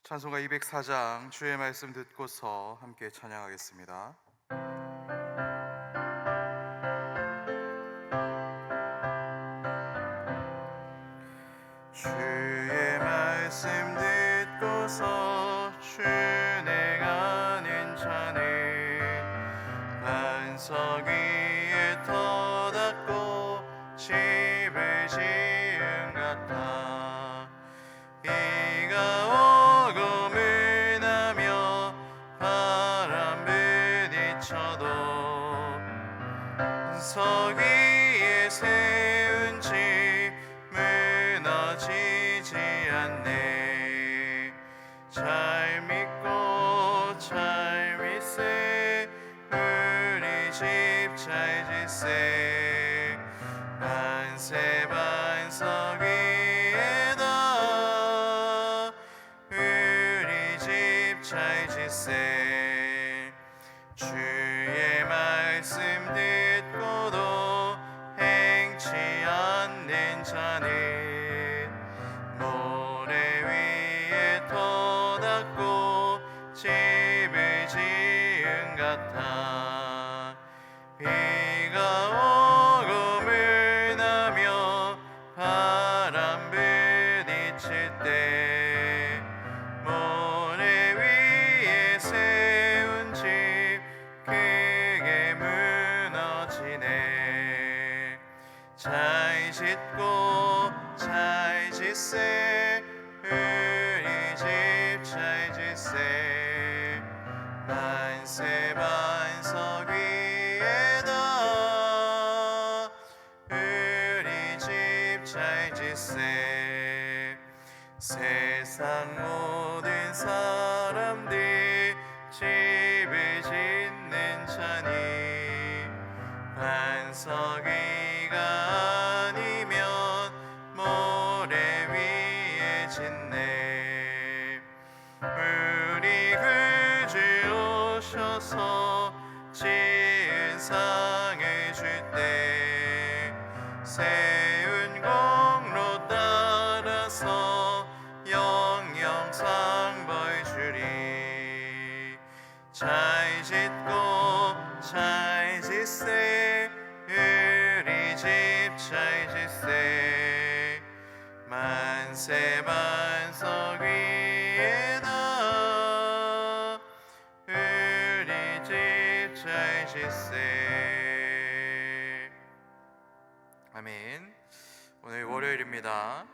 찬송가 204장 주의 말씀 듣고서 함께 찬양하겠습니다. 주의 말씀 듣고서 준행하는 자는 반석 위에 터닫고 집을 지은 같아. 비가 오고 문하며 바람 부딪혀도 석 위에 세운 집 무너지지 않네. 잘 믿고 잘 믿세 우리 집 잘 짓세. 만세 반석 위에다 우리 집 잘 짓세. 주의 말씀 듣고도 행치 않는 자는 모래 위에 터닫고 집을 지은 같아. 비가 오고 문하며 바람 부딪힐 때 모래 위에 세운 집 크게 무너지네. 잘 짓고 잘 짓세 우리 집 잘 짓세. 만세 반석 위에다 우리 집 잘 짓세. 세상 모든 사람들 집을 짓는 자니 반석 위가 아니면 모래 위에 짓네. 우리 구주 오셔서 지은 상을 줄 때 세운 공로 따라서 영영상 벌 주리. 잘 짓고 잘 짓세 우리 집 잘 짓세. 만세 반석 위에다 우리 집 잘 짓세. 아멘. 오늘 월요일입니다.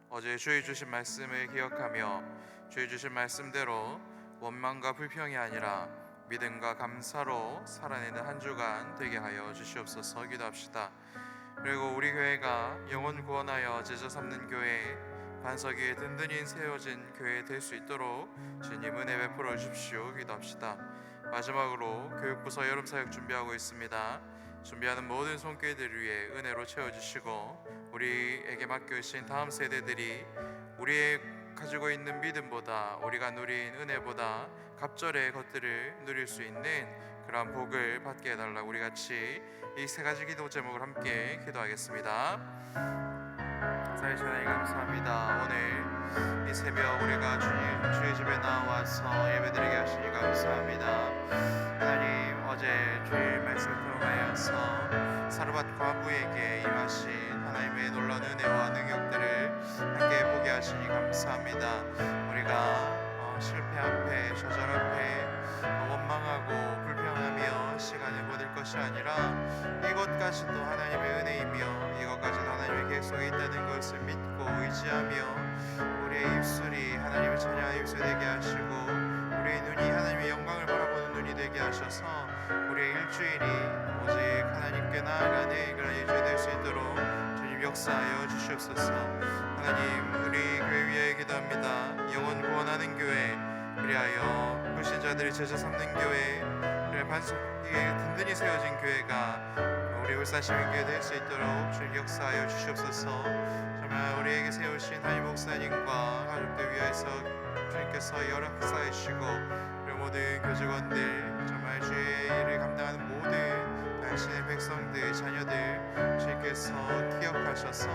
어제 주의 주신 말씀을 기억하며 주의 주신 말씀대로 원망과 불평이 아니라 믿음과 감사로 살아내는 한 주간 되게 하여 주시옵소서. 기도합시다. 그리고 우리 교회가 영혼 구원하여 제자 삼는 교회, 반석 위에 든든히 세워진 교회 될 수 있도록 주님 은혜 베풀어 주십시오. 기도합시다. 마지막으로 교육부서 여름사역 준비하고 있습니다. 준비하는 모든 손길들 위해 은혜로 채워주시고 우리에게 맡겨주신 다음 세대들이 우리의 가지고 있는 믿음보다 우리가 누린 은혜보다 갑절의 것들을 누릴 수 있는 그러한 복을 받게 해달라고 우리 같이 이 세 가지 기도 제목을 함께 기도하겠습니다. 살아계신 하나님 감사합니다. 오늘 이 새벽 우리가 주의 집에 나와서 예배드리게 하시니 감사합니다. 하나님, 어제 주의 말씀을 통하여서 사르밧 과부에게 임하신 하나님의 놀라운 은혜와 능력들을 함께 보게 하시니 감사합니다. 우리가 실패 앞에, 좌절 앞에 원망하고 불평하며 시간을 보낼 것이 아니라 이것까지도 하나님의 은혜이며 이것까지도 하나님의 계획속에 있다는 것을 믿고 의지하며 우리의 입술이 하나님을 찬양하는 입술이 되게 하시고 우리의 눈이 하나님의 영광을 바라보는 눈이 되게 하셔서 우리의 일주일이 오직 하나님께 나아가는 그런 일주일이 될 수 있도록 주님 역사하여 주시옵소서. 하나님, 우리 교회 위에 기도합니다. 영혼 구원하는 교회, 그리하여 불신자들이 제자 삼는 교회, 그리하여 반석 위에 든든히 세워진 교회가 우리 울산시민교회 될 수 있도록 주님 역사하여 주시옵소서. 정말 우리에게 세우신 하임 목사님과 가족들 위하여서 주님께서 역사해 주시고 그리고 모든 교직원들, 정말 주의 일을 감당하는 모든 당신의 백성들, 자녀들 주님께서 기억하셔서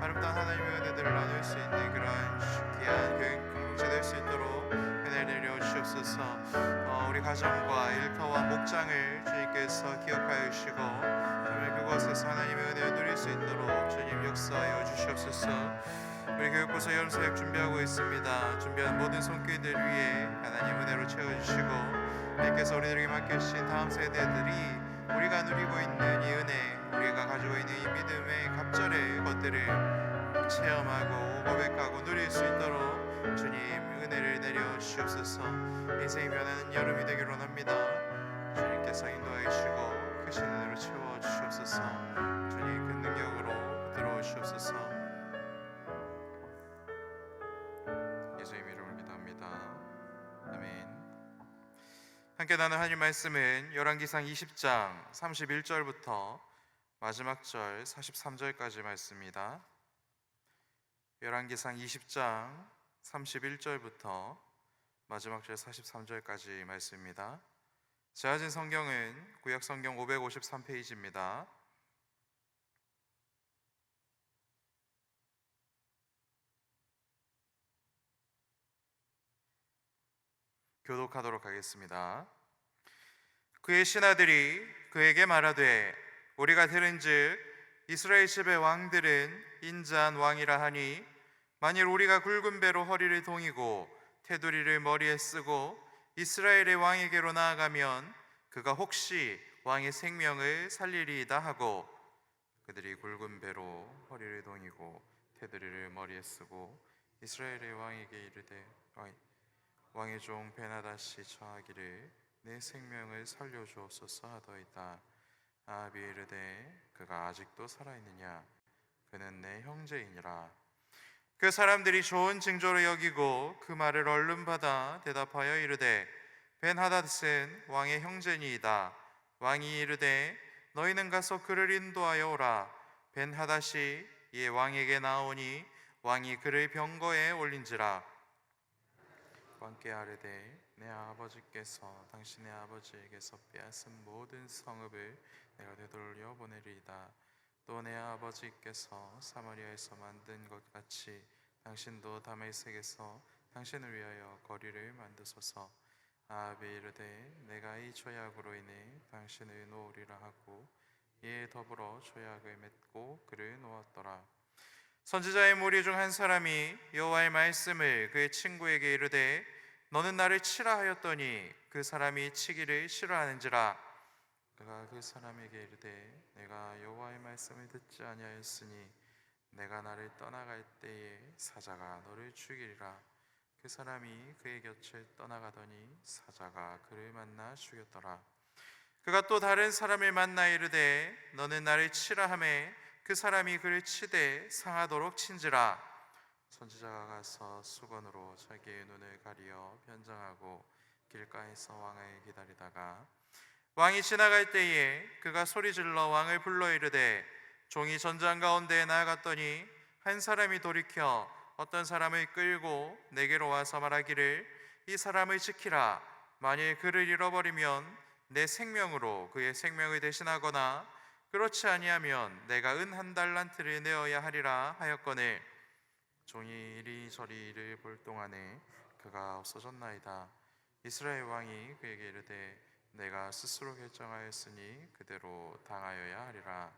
아름다운 하나님의 은혜들을 나눌 수 있는 그러한 귀한 교육 공동체 될 수 있도록 주시옵소서. 우리 가정과 일터와 목장을 주님께서 기억하여 주시고 정말 그곳에서 하나님의 은혜를 누릴 수 있도록 주님 역사하여 주시옵소서. 우리 교육부서 여름사역 준비하고 있습니다. 준비한 모든 손길들 위에 하나님 은혜로 채워주시고 하나님께서 우리들에게 맡겨주신 다음 세대들이 우리가 누리고 있는 이 은혜, 우리가 가지고 있는 이 믿음의 갑절의 것들을 체험하고 고백하고 누릴 수 있도록 주님 은혜를 내려 주시옵소서. 인생이 변하는 여름이 되기로 합니다. 주님께서 인도하여 주시고 크신 은혜로 채워 주시옵소서. 주님 그 능력으로 들어오 주시옵소서. 예수의 이름으로 기도합니다. 아멘. 함께 나눈 하나님 말씀은 열왕기상 20장 31절부터 마지막 절 43절까지 말씀입니다. 열왕기상 20장 31절부터 마지막 절 43절까지 말씀입니다. 제가 가진 성경은 구약성경 553페이지입니다. 교독하도록 하겠습니다. 그의 신하들이 그에게 말하되 우리가 들은즉 이스라엘 집의 왕들은 인자한 왕이라 하니 만일 우리가 굵은 배로 허리를 동이고 테두리를 머리에 쓰고 이스라엘의 왕에게로 나아가면 그가 혹시 왕의 생명을 살리리이다 하고 그들이 굵은 배로 허리를 동이고 테두리를 머리에 쓰고 이스라엘의 왕에게 이르되 왕의 종 베나다시 처하기를 내 생명을 살려주옵소서 하더이다. 아합이 이르되 그가 아직도 살아있느냐 그는 내 형제이니라. 그 사람들이 좋은 징조로 여기고 그 말을 얼른 받아 대답하여 이르되 벤하닷은 왕의 형제니이다. 왕이 이르되 너희는 가서 그를 인도하여 오라. 벤하닷이 이에 왕에게 나오니 왕이 그를 병거에 올린지라. 왕께 아뢰되 내 아버지께서 당신의 아버지에게서 빼앗은 모든 성읍을 내가 되돌려 보내리이다. 또 내 아버지께서 사마리아에서 만든 것 같이 당신도 다메섹에서 당신을 위하여 거리를 만드소서. 아합이 이르되 내가 이 조약으로 인해 당신을 놓으리라 하고 이에 더불어 조약을 맺고 그를 놓았더라. 선지자의 무리 중 한 사람이 여호와의 말씀을 그의 친구에게 이르되 너는 나를 치라 하였더니 그 사람이 치기를 싫어하는지라. 그가 그 사람에게 이르되 내가 여호와의 말씀을 듣지 아니하였으니 내가 나를 떠나갈 때에 사자가 너를 죽이리라. 그 사람이 그의 곁을 떠나가더니 사자가 그를 만나 죽였더라. 그가 또 다른 사람을 만나 이르되 너는 나를 치라 하매 그 사람이 그를 치되 상하도록 친지라. 선지자가 가서 수건으로 자기의 눈을 가리어 변장하고 길가에서 왕을 기다리다가 왕이 지나갈 때에 그가 소리질러 왕을 불러 이르되 종이 전장 가운데에 나아갔더니 한 사람이 돌이켜 어떤 사람을 끌고 내게로 와서 말하기를 이 사람을 지키라. 만일 그를 잃어버리면 내 생명으로 그의 생명을 대신하거나 그렇지 아니하면 내가 은 1달란트를 내어야 하리라 하였거늘 종이 이리저리 이를 볼 동안에 그가 없어졌나이다. 이스라엘 왕이 그에게 이르되 내가 스스로 결정하였으니 그대로 당하여야 하리라.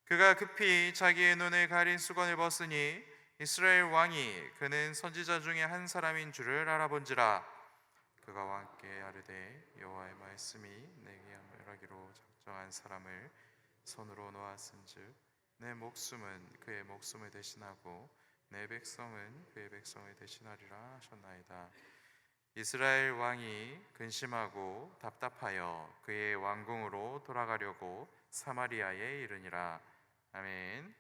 그가 급히 자기의 눈을 가린 수건을 벗으니 이스라엘 왕이 그는 선지자 중에 한 사람인 줄을 알아본지라. 그가 왕께 아뢰되 여호와의 말씀이 내게 멸하기로 작정한 사람을 손으로 놓았은즉 내 목숨은 그의 목숨을 대신하고 내 백성은 그의 백성을 대신하리라 하셨나이다. 이스라엘 왕이 근심하고 답답하여 그의 왕궁으로 돌아가려고 사마리아에 이르니라. 아멘.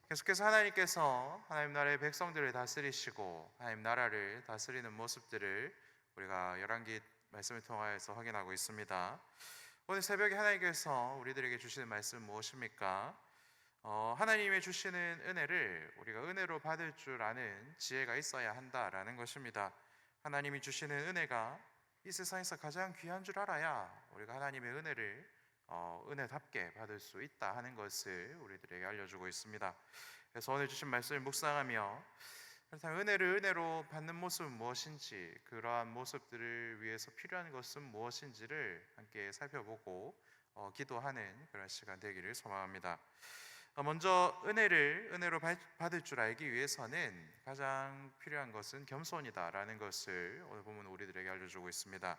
계속해서 하나님께서 하나님 나라의 백성들을 다스리시고 하나님 나라를 다스리는 모습들을 우리가 열왕기 말씀을 통하여서 확인하고 있습니다. 오늘 새벽에 하나님께서 우리들에게 주시는 말씀은 무엇입니까? 하나님의 주시는 은혜를 우리가 은혜로 받을 줄 아는 지혜가 있어야 한다라는 것입니다. 하나님이 주시는 은혜가 이 세상에서 가장 귀한 줄 알아야 우리가 하나님의 은혜를 은혜답게 받을 수 있다 하는 것을 우리들에게 알려주고 있습니다. 그래서 오늘 주신 말씀을 묵상하며 그렇다면 은혜를 은혜로 받는 모습은 무엇인지, 그러한 모습들을 위해서 필요한 것은 무엇인지를 함께 살펴보고 기도하는 그런 시간 되기를 소망합니다. 먼저 은혜를 은혜로 받을 줄 알기 위해서는 가장 필요한 것은 겸손이다라는 것을 오늘 본문 우리들에게 알려주고 있습니다.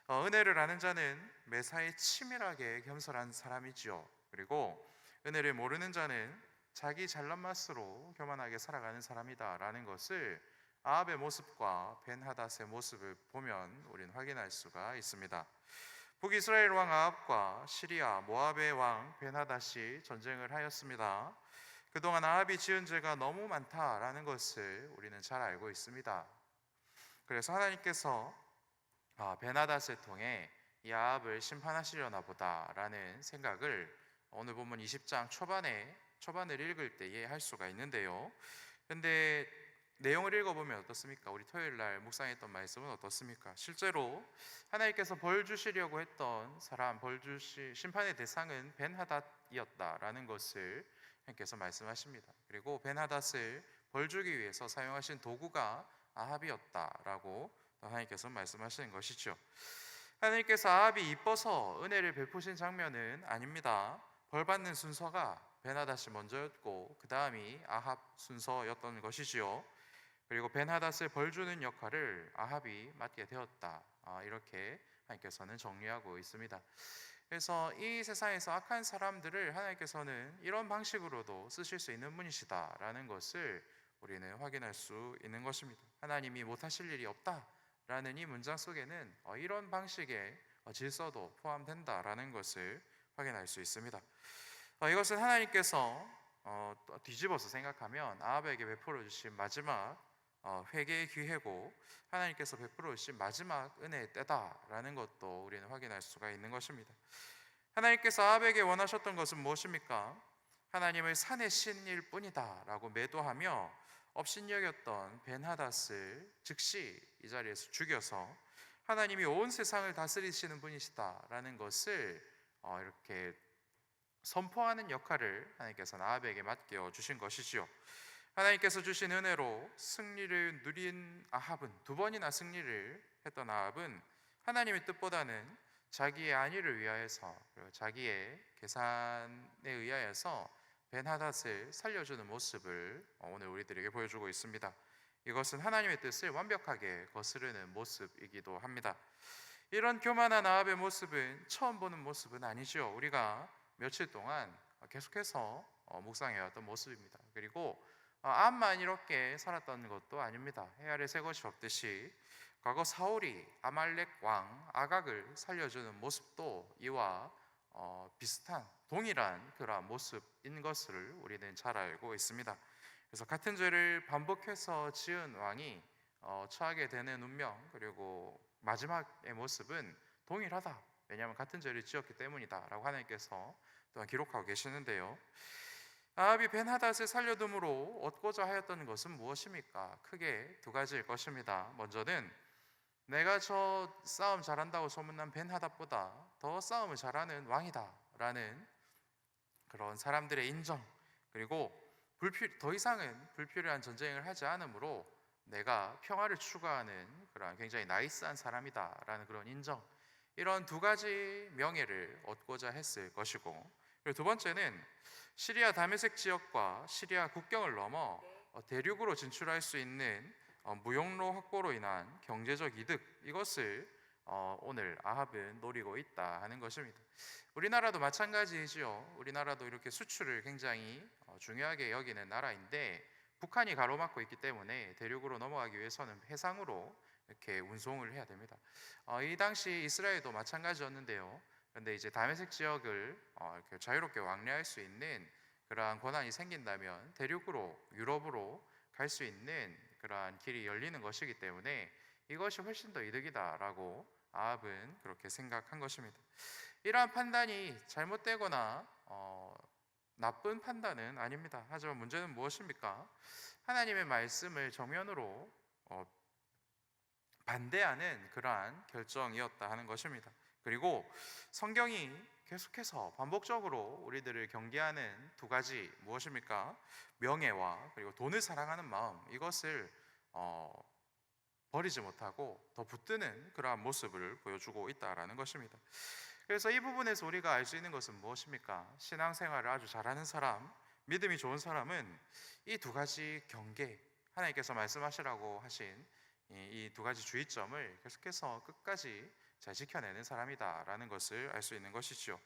은혜를 아는 자는 매사에 치밀하게 겸손한 사람이지요. 그리고 은혜를 모르는 자는 자기 잘난 맛으로 교만하게 살아가는 사람이다라는 것을 아합의 모습과 벤하닷의 모습을 보면 우리는 확인할 수가 있습니다. 북이스라엘 왕 아합과 시리아 모압의 왕 벤하닷이 전쟁을 하였습니다. 그동안 아합이 지은 죄가 너무 많다라는 것을 우리는 잘 알고 있습니다. 그래서 하나님께서 벤하닷을 통해 이 아합을 심판하시려나 보다라는 생각을 오늘 본문 20장 초반을 읽을 때에 할 수가 있는데요. 그런데 내용을 읽어보면 어떻습니까? 우리 토요일 날 묵상했던 말씀은 어떻습니까? 실제로 하나님께서 벌 주시려고 했던 사람, 심판의 대상은 벤하닷이었다라는 것을 하나님께서 말씀하십니다. 그리고 벤하닷을 벌 주기 위해서 사용하신 도구가 아합이었다라고 하나님께서 말씀하시는 것이죠. 하나님께서 아합이 이뻐서 은혜를 베푸신 장면은 아닙니다. 벌 받는 순서가 벤하닷이 먼저였고 그 다음이 아합 순서였던 것이지요. 그리고 벤하닷을 벌 주는 역할을 아합이 맡게 되었다. 이렇게 하나님께서는 정리하고 있습니다. 그래서 이 세상에서 악한 사람들을 하나님께서는 이런 방식으로도 쓰실 수 있는 분이시다라는 것을 우리는 확인할 수 있는 것입니다. 하나님이 못하실 일이 없다라는 이 문장 속에는 이런 방식의 질서도 포함된다라는 것을 확인할 수 있습니다. 이것은 하나님께서 뒤집어서 생각하면 아합에게 베풀어 주신 마지막 회개의 기회고 하나님께서 베풀어 주신 마지막 은혜의 때다라는 것도 우리는 확인할 수가 있는 것입니다. 하나님께서 아합에게 원하셨던 것은 무엇입니까? 하나님을 산의 신일 뿐이다 라고 매도하며 업신여겼던 벤하닷을 즉시 이 자리에서 죽여서 하나님이 온 세상을 다스리시는 분이시다라는 것을 이렇게 선포하는 역할을 하나님께서 아합에게 맡겨 주신 것이지요. 하나님께서 주신 은혜로 승리를 누린 아합은, 두 번이나 승리를 했던 아합은 하나님의 뜻보다는 자기의 안위를 위하여서, 그리고 자기의 계산에 의하여서 벤하닷을 살려주는 모습을 오늘 우리들에게 보여주고 있습니다. 이것은 하나님의 뜻을 완벽하게 거스르는 모습이기도 합니다. 이런 교만한 아합의 모습은 처음 보는 모습은 아니죠. 우리가 며칠 동안 계속해서 묵상해왔던 모습입니다. 그리고 아합만 이렇게 살았던 것도 아닙니다. 해 아래 새 것이 없듯이 과거 사울이 아말렉 왕 아각을 살려주는 모습도 이와 비슷한 동일한 그러한 모습인 것을 우리는 잘 알고 있습니다. 그래서 같은 죄를 반복해서 지은 왕이 처하게 되는 운명, 그리고 마지막의 모습은 동일하다. 왜냐하면 같은 죄를 지었기 때문이다 라고 하나님께서 또한 기록하고 계시는데요. 아합이 벤하닷을 살려둠으로 얻고자 하였던 것은 무엇입니까? 크게 두 가지일 것입니다. 먼저는 내가 저 싸움 잘한다고 소문난 벤하닷보다 더 싸움을 잘하는 왕이다 라는 그런 사람들의 인정, 그리고 더 이상은 불필요한 전쟁을 하지 않으므로 내가 평화를 추구하는 그런 굉장히 나이스한 사람이다 라는 그런 인정, 이런 두 가지 명예를 얻고자 했을 것이고, 그리고 두 번째는 시리아 다메섹 지역과 시리아 국경을 넘어 대륙으로 진출할 수 있는 무역로 확보로 인한 경제적 이득, 이것을 오늘 아합은 노리고 있다 하는 것입니다. 우리나라도 마찬가지이지요. 우리나라도 이렇게 수출을 굉장히 중요하게 여기는 나라인데 북한이 가로막고 있기 때문에 대륙으로 넘어가기 위해서는 해상으로 이렇게 운송을 해야 됩니다. 이 당시 이스라엘도 마찬가지였는데요. 그런데 이제 다메섹 지역을 이렇게 자유롭게 왕래할 수 있는 그러한 권한이 생긴다면 대륙으로, 유럽으로 갈 수 있는 그러한 길이 열리는 것이기 때문에 이것이 훨씬 더 이득이다라고 아합은 그렇게 생각한 것입니다. 이러한 판단이 잘못되거나 나쁜 판단은 아닙니다. 하지만 문제는 무엇입니까? 하나님의 말씀을 정면으로 반대하는 그러한 결정이었다 하는 것입니다. 그리고 성경이 계속해서 반복적으로 우리들을 경계하는 두 가지 무엇입니까? 명예와 그리고 돈을 사랑하는 마음, 이것을 버리지 못하고 더 붙드는 그러한 모습을 보여주고 있다라는 것입니다. 그래서 이 부분에서 우리가 알 수 있는 것은 무엇입니까? 신앙생활을 아주 잘하는 사람, 믿음이 좋은 사람은 이 두 가지 경계, 하나님께서 말씀하시라고 하신 이 두 가지 주의점을 계속해서 끝까지 잘 지켜내는 사람이다라는 것을 알 수 있는 것이죠.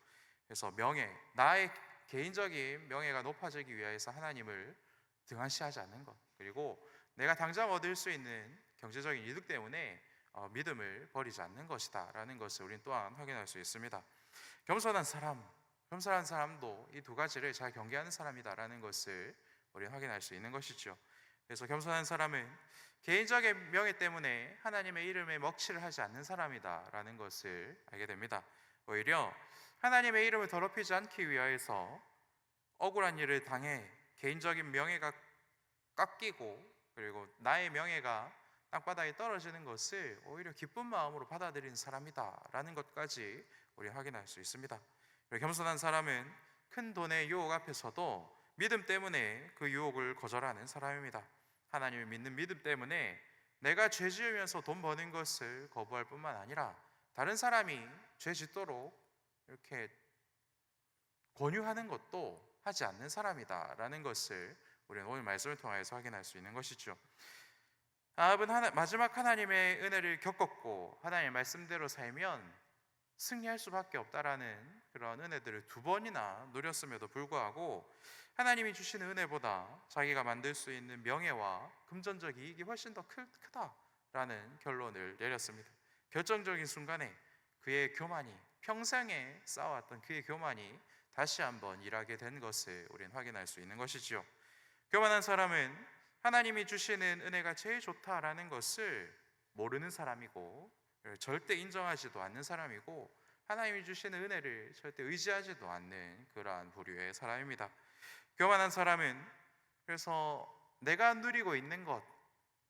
그래서 명예, 나의 개인적인 명예가 높아지기 위해서 하나님을 등한시하지 않는 것, 그리고 내가 당장 얻을 수 있는 경제적인 이득 때문에 믿음을 버리지 않는 것이다라는 것을 우리는 또한 확인할 수 있습니다. 겸손한 사람, 겸손한 사람도 이 두 가지를 잘 경계하는 사람이다라는 것을 우리는 확인할 수 있는 것이죠. 그래서 겸손한 사람은 개인적인 명예 때문에 하나님의 이름에 먹칠을 하지 않는 사람이다라는 것을 알게 됩니다. 오히려 하나님의 이름을 더럽히지 않기 위하여서 억울한 일을 당해 개인적인 명예가 깎이고 그리고 나의 명예가 땅바닥에 떨어지는 것을 오히려 기쁜 마음으로 받아들이는 사람이다라는 것까지 우리 확인할 수 있습니다. 겸손한 사람은 큰 돈의 유혹 앞에서도 믿음 때문에 그 유혹을 거절하는 사람입니다. 하나님을 믿는 믿음 때문에 내가 죄 지으면서 돈 버는 것을 거부할 뿐만 아니라 다른 사람이 죄 짓도록 이렇게 권유하는 것도 하지 않는 사람이다라는 것을 우리는 오늘 말씀을 통해서 확인할 수 있는 것이죠. 아합은 마지막 하나님의 은혜를 겪었고 하나님의 말씀대로 살면 승리할 수밖에 없다라는 그런 은혜들을 두 번이나 누렸음에도 불구하고 하나님이 주시는 은혜보다 자기가 만들 수 있는 명예와 금전적 이익이 훨씬 더 크다라는 결론을 내렸습니다. 결정적인 순간에 그의 교만이, 평생에 쌓아왔던 그의 교만이 다시 한번 일하게 된 것을 우리는 확인할 수 있는 것이지요. 교만한 사람은 하나님이 주시는 은혜가 제일 좋다라는 것을 모르는 사람이고 절대 인정하지도 않는 사람이고 하나님이 주시는 은혜를 절대 의지하지도 않는 그러한 부류의 사람입니다. 교만한 사람은 그래서 내가 누리고 있는 것,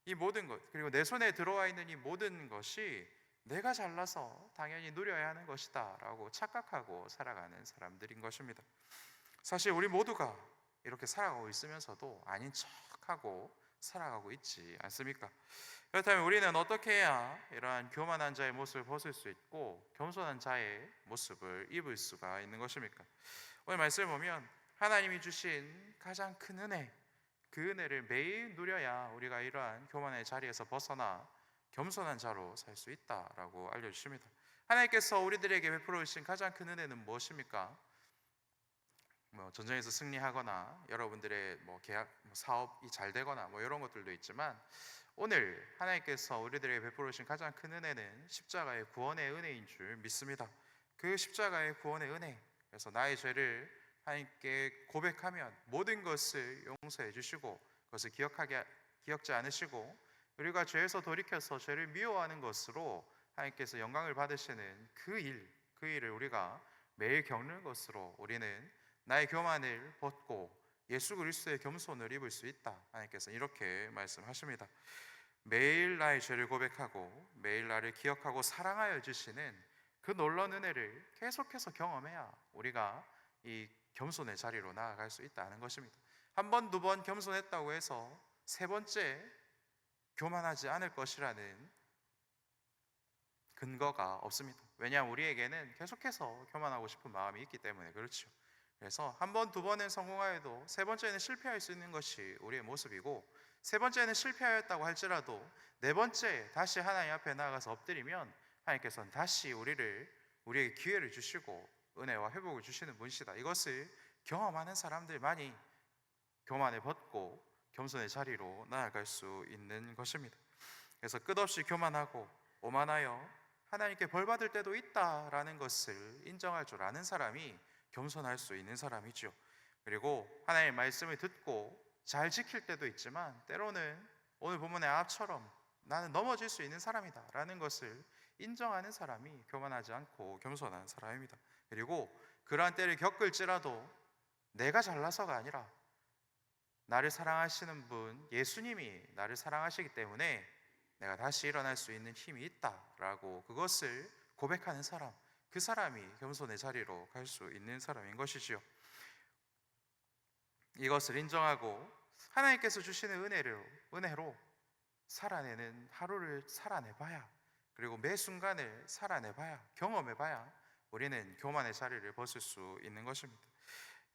이 모든 것, 그리고 내 손에 들어와 있는 이 모든 것이 내가 잘나서 당연히 누려야 하는 것이다 라고 착각하고 살아가는 사람들인 것입니다. 사실 우리 모두가 이렇게 살아가고 있으면서도 아닌 척하고 살아가고 있지 않습니까? 그렇다면 우리는 어떻게 해야 이러한 교만한 자의 모습을 벗을 수 있고 겸손한 자의 모습을 입을 수가 있는 것입니까? 오늘 말씀을 보면 하나님이 주신 가장 큰 은혜, 그 은혜를 매일 누려야 우리가 이러한 교만의 자리에서 벗어나 겸손한 자로 살 수 있다라고 알려주십니다. 하나님께서 우리들에게 베풀어 주신 가장 큰 은혜는 무엇입니까? 전쟁에서 승리하거나 여러분들의 계약, 사업이 잘 되거나 이런 것들도 있지만 오늘 하나님께서 우리들에게 베풀어 주신 가장 큰 은혜는 십자가의 구원의 은혜인 줄 믿습니다. 그 십자가의 구원의 은혜, 그래서 나의 죄를 하나님께 고백하면 모든 것을 용서해 주시고 그것을 기억지 않으시고 우리가 죄에서 돌이켜서 죄를 미워하는 것으로 하나님께서 영광을 받으시는 그 일을 우리가 매일 겪는 것으로 우리는 나의 교만을 벗고 예수 그리스도의 겸손을 입을 수 있다. 하나님께서 이렇게 말씀하십니다. 매일 나의 죄를 고백하고 매일 나를 기억하고 사랑하여 주시는 그 놀라운 은혜를 계속해서 경험해야 우리가 이 겸손의 자리로 나아갈 수 있다는 것입니다. 한 번, 두 번 겸손했다고 해서 세 번째 교만하지 않을 것이라는 근거가 없습니다. 왜냐하면 우리에게는 계속해서 교만하고 싶은 마음이 있기 때문에 그렇죠. 그래서 한 번, 두 번은 성공하여도 세 번째는 실패할 수 있는 것이 우리의 모습이고 세 번째는 실패하였다고 할지라도 네 번째 다시 하나님 앞에 나아가서 엎드리면 하나님께서는 다시 우리에게 기회를 주시고 은혜와 회복을 주시는 분이시다. 이것을 경험하는 사람들만이 교만을 벗고 겸손의 자리로 나아갈 수 있는 것입니다. 그래서 끝없이 교만하고 오만하여 하나님께 벌 받을 때도 있다라는 것을 인정할 줄 아는 사람이 겸손할 수 있는 사람이죠. 그리고 하나님의 말씀을 듣고 잘 지킬 때도 있지만 때로는 오늘 본문의 아합처럼 나는 넘어질 수 있는 사람이다 라는 것을 인정하는 사람이 교만하지 않고 겸손한 사람입니다. 그리고 그러한 때를 겪을지라도 내가 잘나서가 아니라 나를 사랑하시는 분 예수님이 나를 사랑하시기 때문에 내가 다시 일어날 수 있는 힘이 있다라고 그것을 고백하는 사람, 그 사람이 겸손의 자리로 갈 수 있는 사람인 것이지요. 이것을 인정하고 하나님께서 주시는 은혜로 살아내는 하루를 살아내봐야, 그리고 매 순간을 살아내봐야, 경험해봐야 우리는 교만의 자리를 벗을 수 있는 것입니다.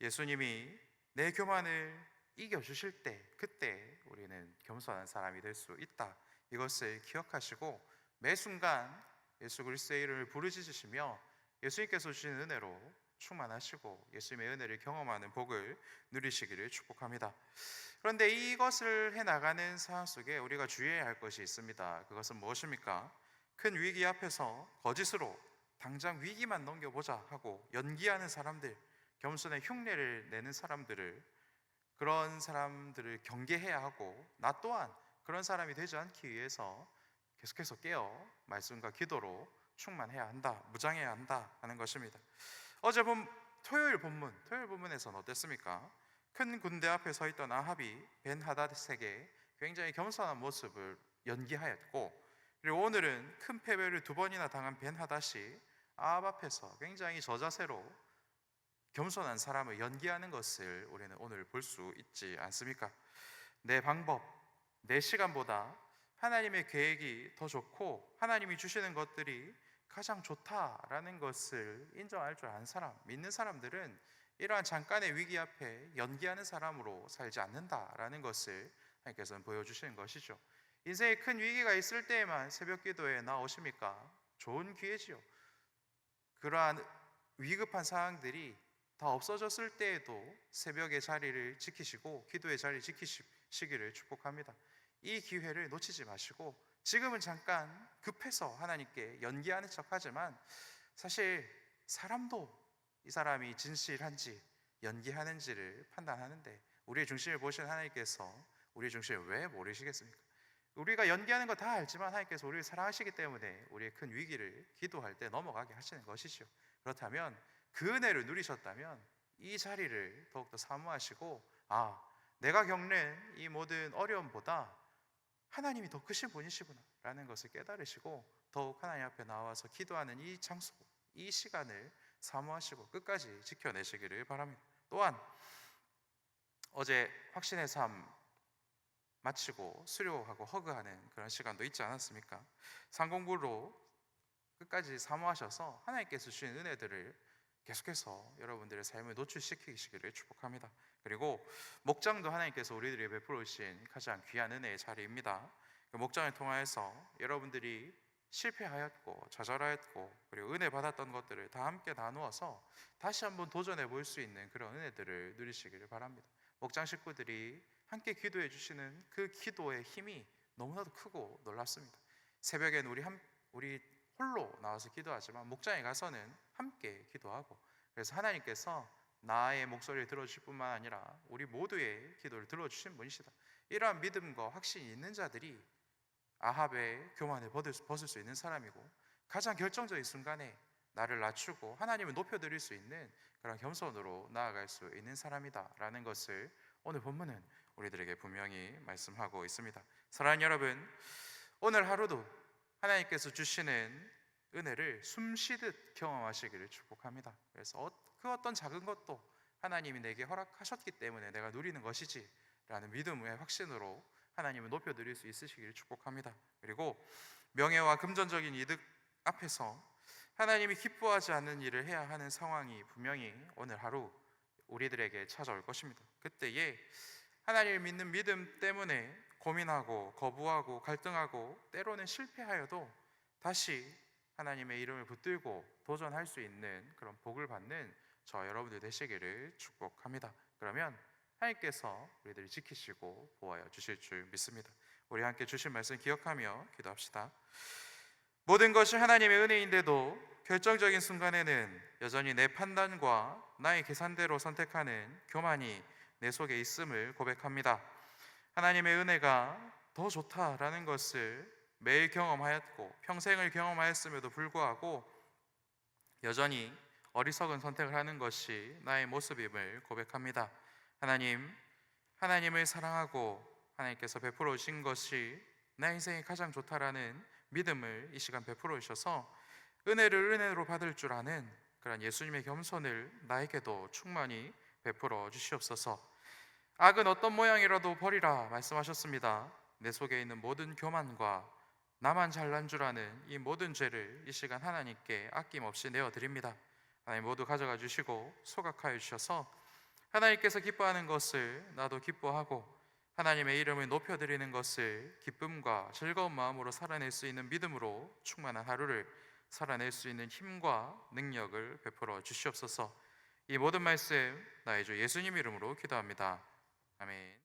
예수님이 내 교만을 이겨주실 때, 그때 우리는 겸손한 사람이 될 수 있다. 이것을 기억하시고 매 순간 예수 그리스도의 이름을 부르짖으시며 예수님께서 주신 은혜로 충만하시고 예수님의 은혜를 경험하는 복을 누리시기를 축복합니다. 그런데 이것을 해나가는 상황 속에 우리가 주의해야 할 것이 있습니다. 그것은 무엇입니까? 큰 위기 앞에서 거짓으로 당장 위기만 넘겨보자 하고 연기하는 사람들, 겸손의 흉내를 내는 사람들을, 그런 사람들을 경계해야 하고, 나 또한 그런 사람이 되지 않기 위해서 계속해서 깨어 말씀과 기도로 충만해야 한다, 무장해야 한다 하는 것입니다. 어제 토요일 본문에서는 어땠습니까? 큰 군대 앞에 서 있던 아합이 벤하닷에게 굉장히 겸손한 모습을 연기하였고, 그리고 오늘은 큰 패배를 2번이나 당한 벤하닷이 아합 앞에서 굉장히 저자세로 겸손한 사람을 연기하는 것을 우리는 오늘 볼 수 있지 않습니까? 내 방법, 내 시간보다 하나님의 계획이 더 좋고 하나님이 주시는 것들이 가장 좋다라는 것을 인정할 줄 아는 사람, 믿는 사람들은 이러한 잠깐의 위기 앞에 연기하는 사람으로 살지 않는다라는 것을 하나님께서는 보여주시는 것이죠. 인생에 큰 위기가 있을 때에만 새벽 기도에 나오십니까? 좋은 기회지요. 그러한 위급한 상황들이 다 없어졌을 때에도 새벽의 자리를 지키시고 기도의 자리를 지키시기를 축복합니다. 이 기회를 놓치지 마시고, 지금은 잠깐 급해서 하나님께 연기하는 척하지만 사실 사람도 이 사람이 진실한지 연기하는지를 판단하는데, 우리의 중심을 보시는 하나님께서 우리의 중심을 왜 모르시겠습니까? 우리가 연기하는 거 다 알지만 하나님께서 우리를 사랑하시기 때문에 우리의 큰 위기를 기도할 때 넘어가게 하시는 것이죠. 그렇다면, 그 은혜를 누리셨다면 이 자리를 더욱더 사모하시고, 내가 겪는 이 모든 어려움보다 하나님이 더 크신 분이시구나 라는 것을 깨달으시고 더욱 하나님 앞에 나와서 기도하는 이 장소, 이 시간을 사모하시고 끝까지 지켜내시기를 바랍니다. 또한 어제 확신의 삶 마치고 수료하고 허그하는 그런 시간도 있지 않았습니까? 상공부로 끝까지 사모하셔서 하나님께서 주신 은혜들을 계속해서 여러분들의 삶을 노출시키시기를 축복합니다. 그리고 목장도 하나님께서 우리들에게 베풀어 주신 가장 귀한 은혜의 자리입니다. 그 목장을 통하여서 여러분들이 실패하였고 좌절하였고 그리고 은혜 받았던 것들을 다 함께 나누어서 다시 한번 도전해 볼 수 있는 그런 은혜들을 누리시기를 바랍니다. 목장 식구들이 함께 기도해 주시는 그 기도의 힘이 너무나도 크고 놀랍습니다. 새벽엔 우리 홀로 나와서 기도하지만 목장에 가서는 함께 기도하고, 그래서 하나님께서 나의 목소리를 들어주실 뿐만 아니라 우리 모두의 기도를 들어주신 분이시다. 이러한 믿음과 확신이 있는 자들이 아합의 교만을 벗을 수 있는 사람이고, 가장 결정적인 순간에 나를 낮추고 하나님을 높여드릴 수 있는 그런 겸손으로 나아갈 수 있는 사람이다 라는 것을 오늘 본문은 우리들에게 분명히 말씀하고 있습니다. 사랑하는 여러분, 오늘 하루도 하나님께서 주시는 은혜를 숨쉬듯 경험하시기를 축복합니다. 그래서 그 어떤 작은 것도 하나님이 내게 허락하셨기 때문에 내가 누리는 것이지 라는 믿음의 확신으로 하나님을 높여드릴 수 있으시기를 축복합니다. 그리고 명예와 금전적인 이득 앞에서 하나님이 기뻐하지 않는 일을 해야 하는 상황이 분명히 오늘 하루 우리들에게 찾아올 것입니다. 그때에 하나님을 믿는 믿음 때문에 고민하고 거부하고 갈등하고 때로는 실패하여도 다시 하나님의 이름을 붙들고 도전할 수 있는 그런 복을 받는 저와 여러분들 되시기를 축복합니다. 그러면 하나님께서 우리들을 지키시고 보호하여 주실 줄 믿습니다. 우리 함께 주신 말씀 기억하며 기도합시다. 모든 것이 하나님의 은혜인데도 결정적인 순간에는 여전히 내 판단과 나의 계산대로 선택하는 교만이 내 속에 있음을 고백합니다. 하나님의 은혜가 더 좋다라는 것을 매일 경험하였고 평생을 경험하였음에도 불구하고 여전히 어리석은 선택을 하는 것이 나의 모습임을 고백합니다. 하나님을 사랑하고 하나님께서 베풀어 주신 것이 내 인생이 가장 좋다라는 믿음을 이 시간 베풀어 주셔서 은혜를 은혜로 받을 줄 아는 그런 예수님의 겸손을 나에게도 충만히 베풀어 주시옵소서. 악은 어떤 모양이라도 버리라 말씀하셨습니다. 내 속에 있는 모든 교만과 나만 잘난 줄 아는 이 모든 죄를 이 시간 하나님께 아낌없이 내어드립니다. 하나님 모두 가져가 주시고 소각하여 주셔서 하나님께서 기뻐하는 것을 나도 기뻐하고 하나님의 이름을 높여드리는 것을 기쁨과 즐거운 마음으로 살아낼 수 있는 믿음으로 충만한 하루를 살아낼 수 있는 힘과 능력을 베풀어 주시옵소서. 이 모든 말씀 나의 주 예수님 이름으로 기도합니다. 아멘.